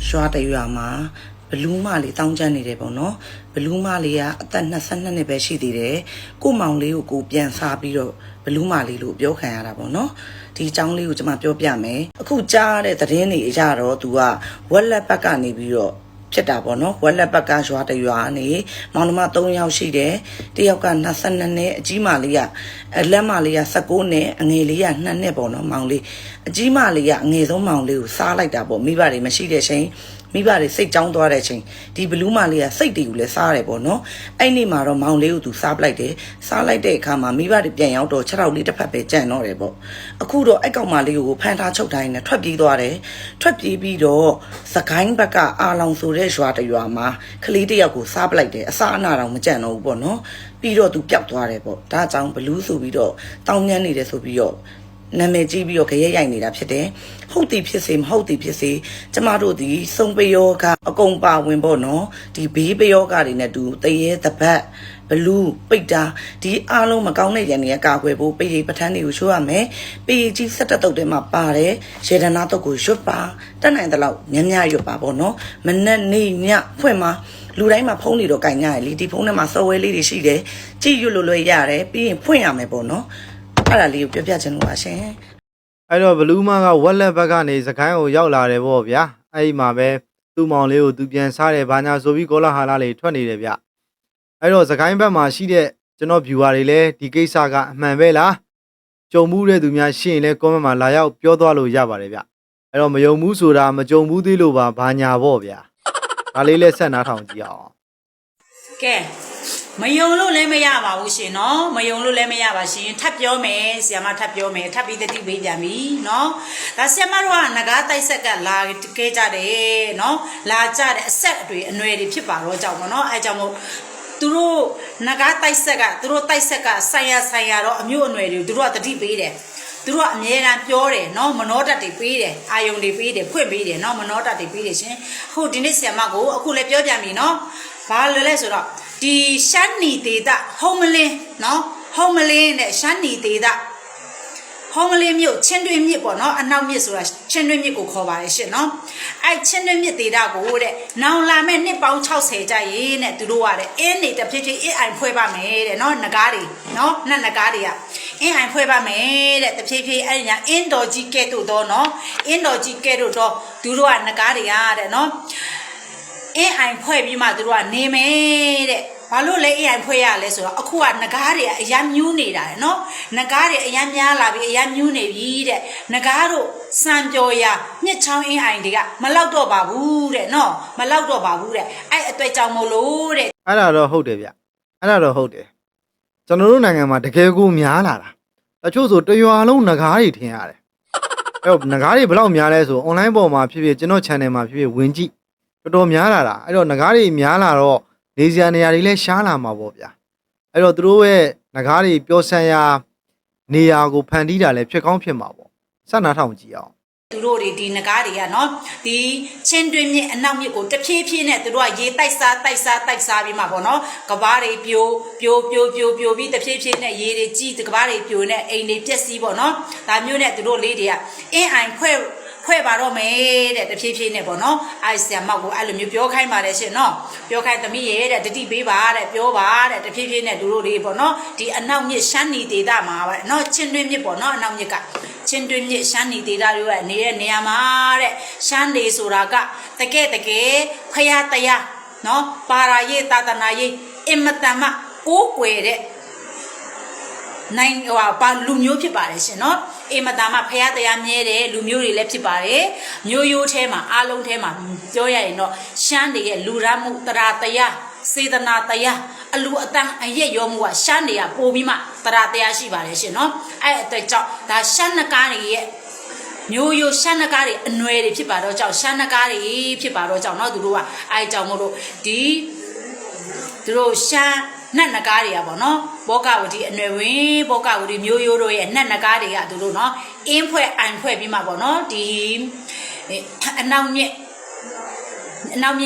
S6: ကရွာတရွာမှာဘလူးမလေးတောင်းကျမ်းနေတယ်ပေါ့နော်ဘလူးမလေးကအသက်22နှစ်ပဲရှိသေးတယ်ကိုမောင်လေးကိုပြန်စားပြီးတော့ဘလူးမလေးလို့ပြောခံရတာပေါ့နော်ဒီအကြောင်းလေးကိုကျွန်မပြောပြမယ်အခုကြားတဲ့သတင်းတွေအရတော့သူကဝက်လက်ဘက်ကနေပြီးတော့ဖြစ်တာပေါ့နော်ဝက်လက်ဘက်ကရွာတရွာနေမောင်နှမ3ယောက်ရှိတယ်တယောက်က22နှစ်အကြီးမလေးကအလက်မလေးက19နှစ်အငယ်လေးက2နှစ်ပေါ့နော်မောင်လေးအကြီးမလေးကအငယ်ဆုံးမောင်လေးကိုစားလိုက်တာပေါ့မိဘတွေမရှိတဲ့ချိန်မိဘတွေစိတ်ကြောင်းသွားတဲ့ချိန်ဒီဘလူးမလေးကစိတ်တွေကိုလည်းစားတယ်ပေါ့နော်အဲ့နေ့မှာတော့မောင်လေးကိုသူစားပလိုက်တယ်စားလိုက်တဲ့အခါမှာမိဘတွေပြန်ရောက်တော့6ထောက်လေးတစ်ဖက်ပဲကြံ့တော့တယ်ပေါ့အခုတော့အဲ့ကောင်မလေးကိုဖမ်းထားချုပ်တိုင်းနဲ့ထွက်ပြေးသွားတယ်ထွက်ပြေးပြီးတော့စကိုင်းဘက်ကအာလောင်ဆိုတဲ့ရွာတရွာမှာကလေးတစ်ယောက်ကိုစားပလိုက်တယ်အစားအနာတော့မကြံ့တော့ဘူးပေါ့နော်ပြီးတော့သူပျောက်သွားတယ်ပေါ့ဒါကြောင့်ဘလူးဆိုပြီးတော့တောင်းညမ်းနေတယ်ဆိုပြီးတော့နာမည်ကြီးပြီးတော့ခရဲရိုက်နေတာဖြစ်တယ်ဟုတ်သည်ဖြစ်စေမဟုတ်သည်ဖြစ်စေကျမတို့ဒီစုံပယောကအကုန်ပါဝင်ပေါ့နော်ဒီဘေးပယောဂတွေနဲ့တူတရေတပတ်ဘလူးပိတ်တာဒီအားလုံးမကောင်းတဲ့ရန်တွေကကာကွယ်ဖို့ပိရိပဋ္ဌာန်းတွေကိုရှိုးရမယ်ပိရိကြီး17တုပ်ထဲမှာပါတယ်ရေဒနာတုပ်ကိုရွတ်ပါတက်နိုင်တဲ့လောက်များများရွတ်ပါပေါ့နော်မနဲ့နေညဖွင့်မှာလူတိုင်းမှာဖုန်းတွေတော့ကင်ကြရလေဒီဖုန်းထဲမှာ software လေးတွေရှိတယ်ကြည့်ရွတ်လို့လွယ်ရတယ်ပြီးရင်ဖွင့်ရမယ်ပေါ့နော်အဲ့ဒါလေးကိုပြောပြချင်လို့ပါရှင်
S4: အဲ့တော့ဘလူးမကဝက်လက်ဘက်ကနေစကိုင်းကိုရောက်လာတယ်ပေါ့ဗျာအဲ့ဒီမှာပဲသူ့မောင်လေးကိုသူပြန်စားတယ်ဘာညာဆိုပြီးကောလာဟာလာလေးထွက်နေတယ်ဗျအဲ့တော့စကိုင်းဘက်မှာရှိတဲ့ကျွန်တော် viewer တွေလည်းဒီကိစ္စကအမှန်ပဲလား ကြုံမှုတဲ့သူများရှိရင်လည်း comment မှာလာရောက်ပြောသွားလို့ရပါတယ်ဗျအဲ့တော့မယုံဘူးဆိုတာမကြုံဘူးသေးလို့ပါဘာညာပေါ့ဗျာဒါလေးလည်းဆက်နားထောင်ကြည့်အောင်
S7: ကဲမယုံလို့လည်းမရပါဘူးရှင်နော်မယုံလို့လည်းမရပါရှင်ထပ်ပြောမယ်ဆရာမထပ်ပြောမယ်ထပ်ပြီးတတိပေးပြန်ပြီနော်ဒါဆရာမတို့ကငကားတိုက်ဆက်ကလာခဲ့ကြတယ်နော်လာကြတဲ့အဆက်အတွေ့အနွယ်တွေဖြစ်ပါတော့ကြောင့်ပေါ့နော်အဲကြောင့်မို့သူတို့ငကားတိုက်ဆက်ကသူတို့တိုက်ဆက်ကဆိုင်ရတော့အမျိုးအနွယ်တွေကိုသူတို့ကတတိပေးတယ်သူတို့ကအမြဲတမ်းပြောတယ်နော်မနောတတ်တွေပေးတယ်အာယုံတွေပေးတယ်ဖွင့်ပေးတယ်နော်မနောတတ်တွေပေးတယ်ရှင်အခုဒီနေ့ဆရာမကိုအခုလည်းပြောပြန်ပြီနော်ဘာလဲဆိုတော့ဒီရှမ်းနီဒေတာဟုံးမလင်းနော်ဟုံးမလင်းနဲ့ရှမ်းနီဒေတာဟုံးမလင်းမြို့ချင်းတွင်းမြစ်ပေါ့နော်အနောက်မြစ်ဆိုတာချင်းတွင်းမြစ်ကိုခေါ်ပါတယ်ရှင်နော်အဲ့ချင်းတွင်းမြစ်ဒေတာကိုတဲ့နောင်လာမဲ့နှစ်ပေါင်း60ကြာရေးနဲ့သူတို့ကတဲ့အင်းနေတဖြည်းဖြည်းအင်းအိုင်ဖွဲ့ပါမယ်တဲ့နော်ငကားတွေနော်နတ်ငကားတွေကအင်းအိုင်ဖွဲ့ပါမယ်တဲ့တဖြည်းဖြည်းအဲ့ညာအင်းတော်ကြီးကဲ့သို့တော့နော်အင်းတော်ကြီးကဲ့သို့တော့သူတို့ကငကားတွေကတဲ့နော်အင်းအိုင်ဖွဲ့ပြီးမှသူတို့ကနေမယ်တဲ့ဘာလို့လဲအိမ်ဖွဲ့ရလဲဆိုတော့အခုကငကားတွေအရမ်းမြူးနေတာနော်ငကားတွေအရမ်းများလာပြီအရမ်းမြူးနေပြီတဲ့ငကားတို့စံကြော်ရမြစ်ချောင်းအင်းအိုင်တွေကမလောက်တော့ပါဘူးတဲ့နော်မလောက်တော့ပါဘူးတဲ့အဲ့အတွက်ကြောင့်မို့လို့တဲ့
S4: အဲ့ဒါတော့ဟုတ်တယ်ဗျအဲ့ဒါတော့ဟုတ်တယ်ကျွန်တော်တို့နိုင်ငံမှာတကယ်ကိုများလာတာတချို့ဆိုတရွာလုံးငကားတွေထင်ရတယ်အဲ့တော့ငကားတွေဘယ်လောက်များလဲဆို online ပေါ်မှာဖြစ်ဖြစ်ကျွန်တော် channel မှာဖြစ်ဖြစ်ဝင်ကြည့်တော်တော်များလာတာအဲ့တော့ငကားတွေများလာတော့နေစရာနေရာတွေလည်းရှားလာမှာပေါ့ဗျာအဲ့တော့သူတို့ရဲ့ငကားတွေပျော်ဆန်းရာနေရာကိုဖန်တီးတာလည်းဖြစ်ကောင်းဖြစ်မှာပေါ့စနားထောင်ကြည့်အောင်
S7: သူတို့တွေဒီငကားတွေကနော်ဒီချင်းတွင်းမြစ်အနောက်မြစ်ကိုတဖြည်းဖြည်းနဲ့သူတို့ကရေတိုက်စားပြီးမှပေါ့နော်ကဘာတွေပြိုပြီးတဖြည်းဖြည်းနဲ့ရေတွေကြီးကဘာတွေပြိုနဲ့အိမ်တွေပျက်စီးပေါ့နော်ဒါမျိုးနဲ့သူတို့လေးတွေကအင်းအိုင်ဖွဲ့ပါတော့မယ်တဲ့တဖြည်းဖြည်းနဲ့ပေါ့နော်အဲ့ဆရာမောက်ကိုအဲ့လိုမျိုးပြောခိုင်းပါတယ်ရှင်နော်ပြောခိုင်းသမီးရဲ့တဲ့တတိပေးပါတဲ့ပြောပါတဲ့တဖြည်းဖြည်းနဲ့သူတို့လေးပေါ့နော်ဒီအနောက်မြစ်ရှမ်းနီဒေသမှာပါနော်ချင်းတွင်းမြစ်ပေါ့နော်အနောက်မြစ်ကချင်းတွင်းမြစ်ရှမ်းနီဒေသတွေရဲ့နေတဲ့နေရာမှာတဲ့ရှမ်းနေဆိုတာကတကယ်ဖယားတရားနော်ပါရာရေးသာသနာရေးအင်မတန်မှကိုးကွယ်တဲ့နိုင်ပါလူမျိုးဖြစ်ပါတယ်ရှင်နော်အင်မတန်မှဖယားတရားမြဲတဲ့လူမျိုးတွေလည်းဖြစ်ပါတယ်မျိုးရိုးထဲမှာအားလုံးထဲမှာပြောရရင်တော့ရှမ်းတွေရဲ့လူရမှုတရားစေတနာတရားအလူအတန်းအရက်ရောမှုကရှမ်းတွေကပို့ပြီးမှတရားရှိပါတယ်ရှင်နော်အဲ့အတွက်ကြောင့်ဒါရှမ်းနဂါးတွေရဲ့မျိုးရိုးရှမ်းနဂါးတွေအနွယ်တွေဖြစ်ပါတော့ကြောင့်ရှမ်းနဂါးတွေဖြစ်ပါတော့ကြောင့်နော်သူတို့ကအဲ့ကြောင့်မို့လို့ဒီသူတို့ရှမ်းနတ်နဂါးတွေကပေါ့နော်ဘောကဝတီအနွယ်ဝင်ဘောကဝတီမျိုးရိုးတို့ရဲ့နတ်နဂါးတွေကသူတို့နော်အင်းဖွဲ့အိုင်ဖွဲ့ပြီးမှပေါ့နော်ဒီအနောက်မြစ်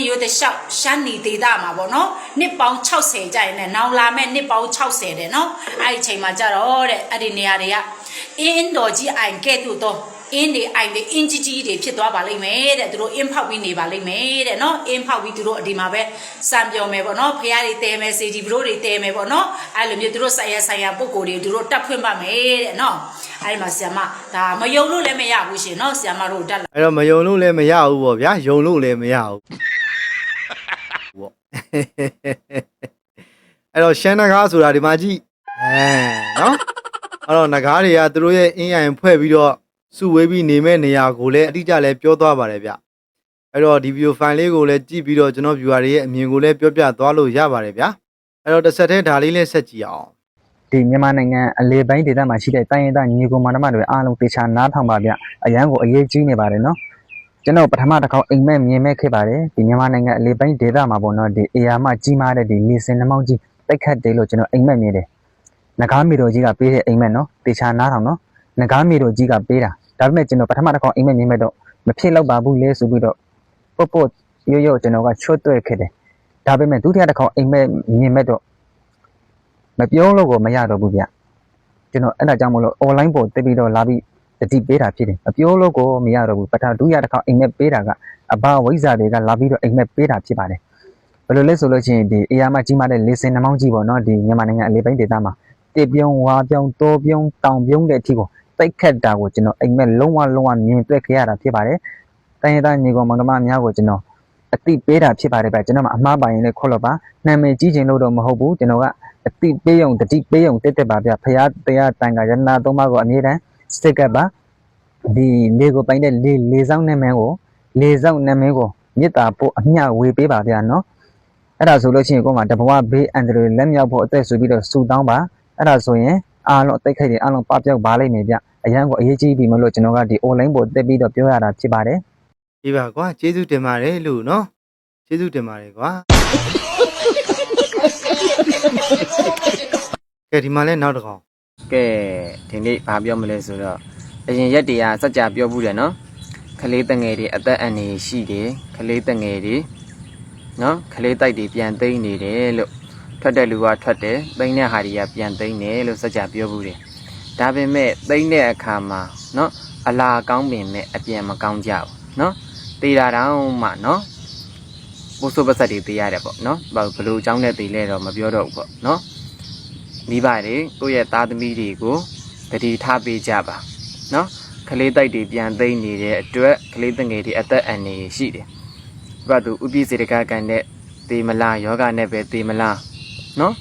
S7: ရိုးတဲ့ရှောက်ရှမ်းနီဒေသမှာပေါ့နော်နှစ်ပေါင်း60ကြာရင်လည်းနောင်လာမဲ့နှစ်ပေါင်း60တဲ့နော်အဲ့ဒီချိန်မှာကြတော့တဲ့အဲ့ဒီနေရာတွေကအင်းတော်ကြီးအိုင်ကဲ့သို့တော့အင်းတွေအိုင်တွေအင်းကြီးတွေဖြစ်သွားပါလိမ့်မယ်တဲ့သူတို့အင်းဖောက်ပြီးနေပါလိမ့်မယ်တဲ့နော်အင်းဖောက်ပြီးသူတို့ဒီမှာပဲစံပြောမယ်ပေါ့နော်ဖရားတွေတဲမယ်စေတီဘရိုတွေတဲမယ်ပေါ့နော်အဲ့လိုမျိုးသူတို့ဆိုင်ရာပုံကိုယ်တွေသူတို့တက်ဖွင့်ပါမယ်တဲ့နော်အဲ့ဒီမှာဆရာမဒါမယုံလို့လည်းမရဘူးရှင်နော်ဆရာမတို့တက်လာအ
S4: ဲ့တော့မယုံလို့လည်းမရဘူးပေါ့ဗျာယုံလို့လည်းမရဘူးပေါ့အဲ့တော့ရှမ်းနဂါးဆိုတာဒီမှာကြည့်နော်အဲ့တော့နဂါးတွေကသူတို့ရဲ့အင်းအိုင်ဖွဲ့ပြီးတော့စုဝေးပြီးနေမဲ့နေရာကိုလည်းအတိအကျလည်းပြောသွားပါတယ်ဗျအဲ့တော့ဒီဗီဒီယိုဖိုင်လေးကိုလည်းကြည့်ပြီးတော့ကျွန်တော် viewer တွေရဲ့အမြင်ကိုလည်းပြောပြသွားလို့ရပါတယ်ဗျအဲ့တော့တစ်ဆက်တည်းဒါလေးလည်းဆက်ကြည့်အောင်ဒ
S8: ီမြန်မာနိုင်ငံအလေပိုင်းဒေသမှာရှိတဲ့တိုင်းရင်းသားညီကိုမောင်နှမတွေအားလုံးတေချာနားထောင်ပါဗျအရန်ကိုအရေးကြီးနေပါတယ်နော်ကျွန်တော်ပထမတစ်ခေါက်အိမ်မက်မြင်မဲ့ခဲ့ပါတယ်ဒီမြန်မာနိုင်ငံအလေပိုင်းဒေသမှာပေါ့နော်ဒီအေယာမကြီးမားတဲ့ဒီလီစင်နှမောင်းကြီးတိုက်ခတ်တယ်လို့ကျွန်တော်အိမ်မက်မြင်တယ်နဂါးမီတော်ကြီးကပေးတဲ့အိမ်မက်နော်တေချာနားထောင်နော်နဂါးမီတော်ကြီးကပေးတာဒါပေမဲ့ကျွန်တော်ပထမတစ်ခေါက်အိမ်မက်မြင်မဲ့တော့မဖြစ်တော့ပါဘူးလေဆိုပြီးတော့ပို့ရိုးကျွန်တော်ကချွတ်တွဲခဲ့တယ်ဒါပေမဲ့ဒုတိယတစ်ခေါက်အိမ်မက်မြင်မဲ့တော့မပြောလို့ကိုမရတော့ဘူးဗျကျွန်တော်အဲ့ဒါကြောင့်မလို့ online ပေါ်တက်ပြီးတော့လာပြီးတတိပေးတာဖြစ်တယ်မပြောလို့ကိုမရတော့ဘူးပထမဒုတိယတစ်ခေါက်အိမ်မက်ပေးတာကအဘဝိဇ္ဇာတွေကလာပြီးတော့အိမ်မက်ပေးတာဖြစ်ပါတယ်ဘယ်လိုလဲဆိုလို့ရှိရင်ဒီအေယာမကြီးမားတဲ့လေစင်နှမောင်းကြီးပေါ့နော်ဒီမြန်မာနိုင်ငံအလေပိုင်းဒေသမှာတေပြုံဝါပြုံတောပြုံတောင်ပြုံတဲ့အထိကိုတိုက်ခတ်တာကိုကျွန်တော်အိမ်မက်လုံးဝမြင်တွေ့ခဲ့ရတာဖြစ်ပါတယ်တိုင်းရင်းသားညီကောင်မောင်နှမများကိုကျွန်တော်အတိပေးတာဖြစ်ပါတယ်ဗျကျွန်တော်မှအမှားပါရင်လည်းခေါ်လို့ပါနာမည်ကြီးချင်လို့တော့မဟုတ်ဘူးကျွန်တော်က အတိပေးုံတတိပေးုံတက်ပါဗျဖရာတရားတန်ခါရဏသုံးပါးကိုအမြဲတမ်းစတစ်ကပ်ပါဒီလေကိုပိုင်တဲ့လေဆောင်နာမည်ကိုမေတ္တာပို့အမျှဝေပေးပါဗျာနော်အဲ့ဒါဆိုလို့ရှိရင်ကိုယ်မှာတဘဝဘေးအန္တရာယ်လက်မြောက်ဖို့အသက်ဆိုပြီးတော့ဆူတောင်းပါအဲ့ဒါဆိုရင်အားလုံးအသိခိုက်တွေအားလုံးပပျောက်ပါလိမ့်မယ်ဗျအရန်ကိုအရေးကြီးပြီမလို့ကျွန်တော်ကဒီ online ပေါ်တက်ပြီးတော့ပြောရတာဖြစ်ပါတယ်
S4: ဒီပါကွာကျေးဇူးတင်ပါတယ်လို့နော်ကျေးဇူးတင်ပါတယ်ကွာကဲဒီမှာလဲနောက်တစ်ကောင်
S9: ကဲဒီနေ့ဘာပြောမလဲဆိုတော့အရင်ရက်တည်းကစัจ जा ပြောဘူးတယ်နော်ခလေးတငယ်တွေအသက်အန္တရာယ်ရှိတယ်ခလေးတငယ်တွေနော်ခလေးတိုက်တွေပြန်သိမ်းနေတယ်လို့ထွက်တဲ့လူကထွက်တယ်သိမ်းတဲ့ဟာတွေကပြန်သိမ်းတယ်လို့စัจ जा ပြောဘူးတယ်ဒါပေမဲ့သိမ်းတဲ့အခါမှာနော်အလားကောင်းပင်နဲ့အပြန်မကောင်းကြဘူးနော်တေးတာတောင်မှနော်ပိုးဆိုးပစက်တွေတေးရတယ်ပေါ့နော်ဘလို့အကြောင်းနဲ့တေးလဲတော့မပြောတော့ဘူးပေါ့နော်မိဘတွေကိုယ့်ရဲ့သားသမီးတွေကိုတတိထားပေးကြပါနော်ခလေးတိုက်တွေပြန်သိမ်းနေတဲ့အတွက်ခလေးတငယ်တွေအသက်အန္တရာယ်ရှိတယ်။ဘာသူဥပိစေတကကန်နဲ့တေမလားယောဂနဲ့ပဲတေမလားနော်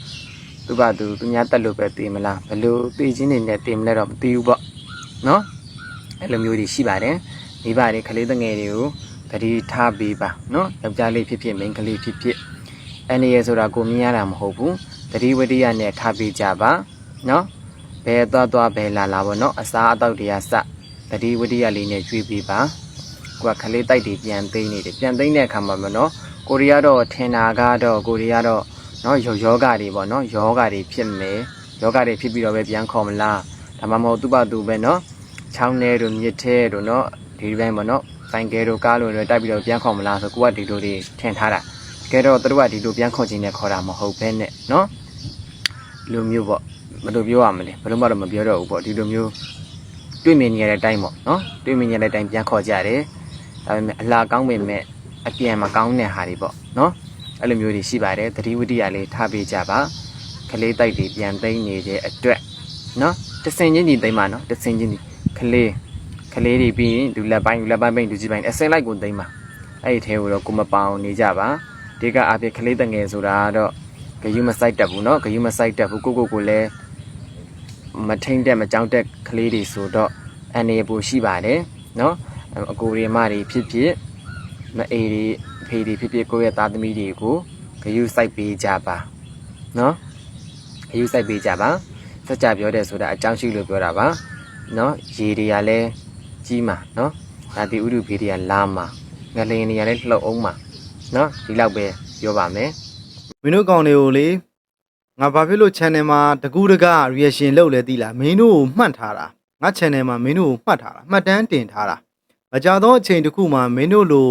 S9: သူဘာသူများတက်လို့ပဲတေမလားဘလို့တေချင်းနေနဲ့တေမလဲတော့မသိဘူးပေါ့နော်အဲ့လိုမျိုးတွေရှိပါတယ်မိဘတွေခလေးတငယ်တွေကိုတတိထားပေးပါနော်ယောက်ျားလေးဖြစ်ဖြစ်မိန်းကလေးဖြစ်ဖြစ်အန္တရာယ်ဆိုတာကိုမြင်ရတာမဟုတ်ဘူးတတိဝတ္တိယနဲ့ထားပေးကြပါနော်ဘယ်သွားဘယ်လာပေါ့နော်အစားအသောက်တွေကစတတိဝတ္တိယလေးနဲ့ကျွေးပေးပါကိုကခလေးတိုက်တွေပြန်သိမ်းနေတယ်ပြန်သိမ်းတဲ့အခါမှာမနော်ကိုရီးယားတော့ထင်တာကတော့ကိုရီးယားတော့နော်ယောဂတွေပေါ့နော်ယောဂတွေဖြစ်မယ်ယောဂတွေဖြစ်ပြီးတော့ပဲပြန်ခေါ်မလားဒါမှမဟုတ်သူ့ဘာသူပဲနော်ချောင်းထဲတို့မြစ်ထဲတို့နော်ဒီတိုင်းပေါ့နော်ဆိုင်ကယ်တို့ကားတို့တွေတိုက်ပြီးတော့ပြန်ခေါ်မလားဆိုကိုကဒီလိုတွေထင်ထားတာတကယ်တော့သူတို့ကဒီလိုပြန်ခေါ်ခြင်းနဲ့ခေါ်တာမဟုတ်ဘဲနဲ့နော်လူမျိုးပေါ့ဘယ်လိုပြောရမလဲဘယ်လိုမှတော့မပြောတော့ဘူးပေါ့ဒီလိုမျိုးတွေ့မြင်နေရတဲ့အတိုင်းပေါ့နော်တွေ့မြင်နေရတဲ့အတိုင်းပြန်ခေါ်ကြတယ်ဒါပေမဲ့အလားကောင်းပေမဲ့အပြန်မကောင်းတဲ့ဟာတွေပေါ့နော်အဲ့လိုမျိုးတွေရှိပါတယ်သတိဝတ္တိယလေးထားပေးကြပါခလေးတိုက်တွေပြန်သိမ်းနေတဲ့အတွက်နော်တဆင်ချင်းဒီသိမ်းပါနော်တဆင်ချင်းဒီခလေးတွေပြီးရင်ဒူလက်ပိုင်းပိန်ဒူကြီးပိုင်းအစင်လိုက်ကိုသိမ်းပါအဲ့ဒီထဲကိုတော့ကိုမပေါအောင်နေကြပါဒီကအဖြစ်ခလေးတငယ်ဆိုတာတော့ဂယုမဆိုင်တက်ဘူးနော်ဂယုမဆိုင်တက်ဘူးကိုလည်းမထိန်တက်မကြောက်တက်ကလေးတွေဆိုတော့အနေပူရှိပါတယ်နော်အကိုရီမတွေဖြစ်ဖြစ်မအေးတွေအဖေတွေဖြစ်ဖြစ်ကိုယ့်ရဲ့သားသမီးတွေကိုဂယုစိုက်ပေးကြပါနော်ဂယုစိုက်ပေးကြပါစัจ जा ပြောတယ်ဆိုတာအကြောင်းရှိလို့ပြောတာပါနော်ရေတွေကလည်းကြီးမှာနော်ဒါတိဥဒုဖေတွေကလာမှာငလင်တွေကလည်းလှုပ်အောင်မှာနော်ဒီလောက်ပဲပြောပါမယ်
S4: မင်းတို့ကောင်တွေကိုလေငါဘာဖြစ်လို့ channel မှာတကူးတက reaction လုပ်လဲသိလားမင်းတို့ကိုမှတ်ထားတာငါ channel မှာမင်းတို့ကိုမှတ်ထားတာမှတ်တမ်းတင်ထားတာမကြသောအချိန်တစ်ခုမှာမင်းတို့လို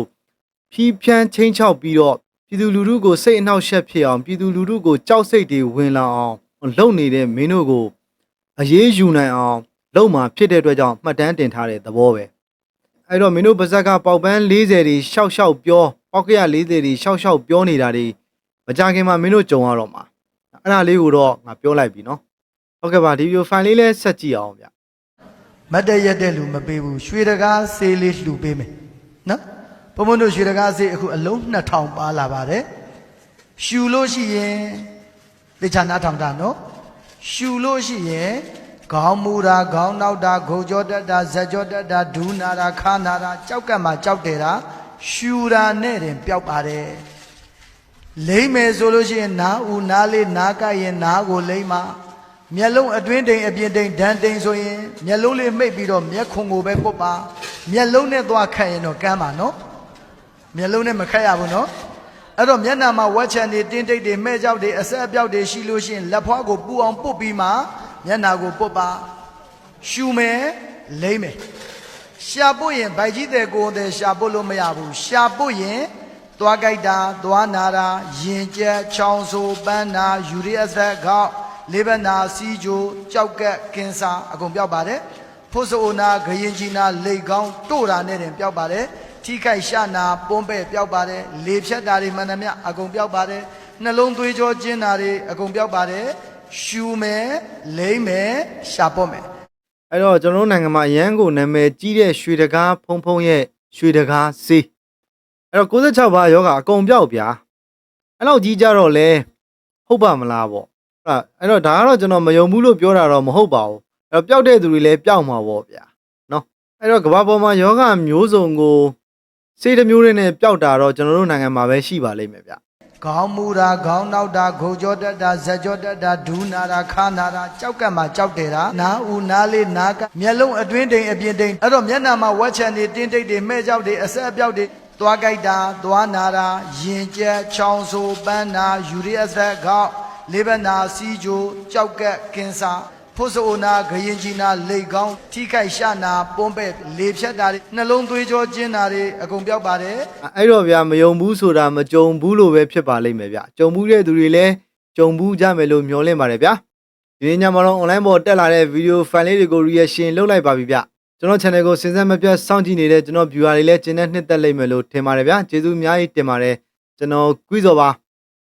S4: ဖြီးဖြန်းချင်းချောက်ပြီးတော့ပြည်သူလူထုကိုစိတ်အနှောက်အယှက်ဖြစ်အောင်ပြည်သူလူထုကိုကြောက်စိတ်တွေဝင်လာအောင်လုပ်နေတဲ့မင်းတို့ကိုအရေးယူနိုင်အောင်လုပ်မှာဖြစ်တဲ့အတွက်ကြောင့်မှတ်တမ်းတင်ထားတဲ့သဘောပဲအဲ့တော့မင်းတို့ပါဇက်ကပေါက်ပန်း40တွေရှောက်ပြောပေါက်ကရ40တွေရှောက်ပြောနေတာတွေမကြခင်မှာမင်းတို့ကြုံရတော့မှာအဲ့ဒါလေးကိုတော့ငါပြောလိုက်ပြီနော်ဟုတ်ကဲ့ပါဒီဗီဒီယိုဖိုင်လေးလဲဆက်ကြည့်အောင်ဗျ
S3: မတ်တက်ရက်တဲ့လူမပေးဘူးရွှေတကားဆေးလေးလှူပေးမယ်နော်ဘုံဘုံတို့ရွှေတကားဆေးအခုအလုံး2000ပါလာပါတယ်ရှူလို့ရှိရင်တေချာနာထောင်တာနော်ရှူလို့ရှိရင်ခေါင်းမူတာခေါင်းနောက်တာဂုံကြောတက်တာဇက်ကြောတက်တာဒူးနာတာခါနာတာကြောက်ကပ်မှာကြောက်တယ်တာရှူတာနဲ့တင်ပျောက်ပါတယ်လိမ့်မယ်ဆိုလို့ရှိရင်နားဦးနားလေးနားကပ်ရင်နားကိုလိမ့်မှာမျက်လုံးအတွင်းတိမ်အပြင်တိမ်ဒန်တိမ်ဆိုရင်မျက်လုံးလေးမှိတ်ပြီးတော့မျက်ခွန်ကိုပဲပုတ်ပါမျက်လုံးနဲ့သွားခတ်ရင်တော့ကမ်းပါနော်မျက်လုံးနဲ့မခတ်ရဘူးနော်အဲ့တော့မျက်နှာမှာဝက်ချန်တွေတင်းတိတ်တွေမှဲ့ကြောက်တွေအဆက်အပြောက်တွေရှိလို့ရှိရင်လက်ဖွားကိုပူအောင်ပုတ်ပြီးမှမျက်နှာကိုပုတ်ပါရှူမယ်လိမ့်မယ်ရှာပုတ်ရင်ဗိုက်ကြီးတဲ့ကိုယ်တဲ့ရှာပုတ်လို့မရဘူးရှာပုတ်ရင်သွားကြိုက်တာသွားနာတာရင်ကျက်ချောင်းဆိုပန်းနာယူရီအဆက်ခေါက်လေဘနာစီဂျိုကြောက်ကက်ကင်ဆာအကုန်ပြောက်ပါတယ်ဖို့ဆိုနာဂရင်ကြီးနာလိတ်ကောင်းတို့တာနဲ့တင်ပြောက်ပါတယ်ထိခိုက်ရှာနာပွန်းပဲ့ပြောက်ပါတယ်လေဖြတ်တာတွေမှန်သမျှအကုန်ပြောက်ပါတယ်နှလုံးသွေးကြောကျဉ်တာတွေအကုန်ပြောက်ပါတယ်ရှူမယ်လိမ့်မယ်ရှာပေါ့မယ်
S4: အဲ့တော့ကျွန်တော်တို့နိုင်ငံမှာအရန်ကိုနာမည်ကြီးတဲ့ရွှေတကားဖုံရဲ့ရွှေတကားဆေးအဲ့တော့96ပါးယောဂအကုန်ပြောက်ဗျာအဲ့လောက်ကြီးကြတော့လဲဟုတ်ပါမလားပေါ့ အဲ့တော့ဒါကတော့ကျွန်တော်မယုံဘူးလို့ပြောတာတော့မဟုတ်ပါဘူးအဲ့တော့ပျောက်တဲ့သူတွေလည်းပျောက်မှာပေါ့ဗျာနော်အဲ့တော့ကမ္ဘာပေါ်မှာယောဂမျိုးစုံကိုစေတမျိုးတွေနဲ့ပျောက်တာတော့ကျွန်တော်တို့နိုင်ငံမှာပဲရှိပါလိမ့်မယ်ဗျာ
S3: ခေါင်းမူတာခေါင်းနောက်တာဂုံကြောတက်တာဇက်ကြောတက်တာဒူးနာတာခါနာတာကြောက်ကတ်မှာကြောက်တယ်တာနားဦးနားလေးနားကမျက်လုံးအတွင်းတိမ်အပြင်တိမ်အဲ့တော့မျက်နှာမှာဝက်ချန်တွေတင်းတိတ်တွေမဲ့ကြောက်တွေအဆက်အပြောက်တွေသွားကြိုက်တာသွားနာတာရင်ကျက်ချောင်းဆိုပန်းနာယူရီအဆက်ခေါက်လေးဘက်နာစီဂျိုကြောက်ကတ်ကင်ဆာဖို့ဆိုနာဂရင်ကြီးနာလိတ်ကောင်းထိခိုက်ရှာနာပွန်းပဲ့လေဖြတ်တာတွေနှလုံးသွေးကြောကျင်းတာတွေအကုန်ပြောက်ပါတယ်
S4: အဲ့တော့ဗျာမယုံဘူးဆိုတာမကြုံဘူးလို့ပဲဖြစ်ပါလိမ့်မယ်ဗျာကြုံဘူးတဲ့သူတွေလည်းကြုံဘူးကြမယ်လို့မျှော်လင့်ပါတယ်ဗျာဒီညမှာတော့ online ပေါ်တက်လာတဲ့ video file လေးတွေကို reaction လုပ်လိုက်ပါပြီဗျကျွန်တော် channel ကိုစဉ်ဆက်မပြတ်စောင့်ကြည့်နေတဲ့ကျွန်တော် viewer တွေလည်းကျင်းတဲ့နှစ်သက်လိမ့်မယ်လို့ထင်ပါတယ်ဗျာကျေးဇူးအများကြီးတင်ပါတယ်ကျွန်တော်ကွီးစော်ပါ